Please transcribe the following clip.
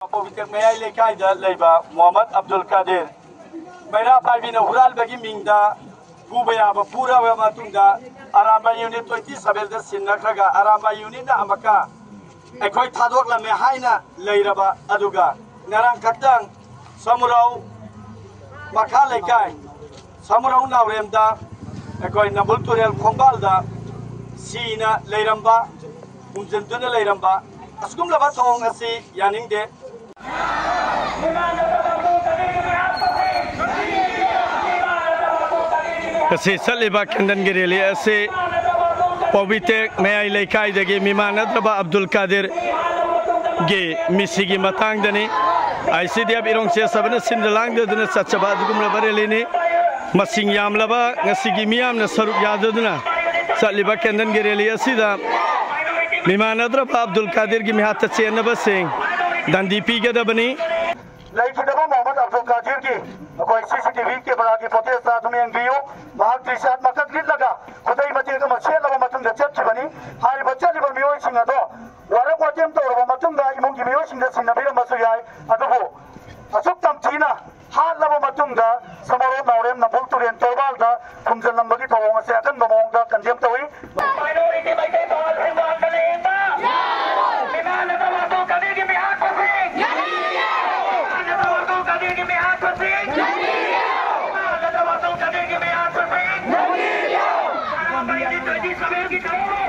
Povitek Mayai Lekai da Leba Muhammad Abdul Kadir Mayra Pabina Hural Bagi Mingda Gubaya Pura Matunda Aramba Unit 27 da Sinakraga Aramba Unit da Amaka Ekoi Tadok la Mehaina Leiraba Aduga Narang Katang Samurau Maka Lekai Samurau Nauremda Ekoi Nabulturel Kombalda Sina Leiramba Umzentuna Leiramba Askum laba thong asi yaning de asi saliba kandan gireli asi Povitek Mayai Lekai dagi Mimanadraba Abdul Kadir ge misigi matang dani aisi dia birong se sabana sindalang de duna sachaba dugum labareli ni masing yam laba ngasigi miam na saruk yaduduna saliba kandan gireli asi da Mimanadraba Abdul Kadir ki mihat chena basing dan DP ke da bani Lagi dapat Muhammad Abdul Kadir ki koi CCTV ke bala ki foto saat में view bahag di saat maka klit laga kudai mati ka masih laga matung da chat bani hari baca di bal mioi singa do wara ko tem to laga matung da imong ki mioi singa sinna bila masuk yai aduh asuk tam China hal laga matung da samaro naurem na bol turen tobal da kumjan lambagi tawong masih akan bamong da kandiam tawi Give me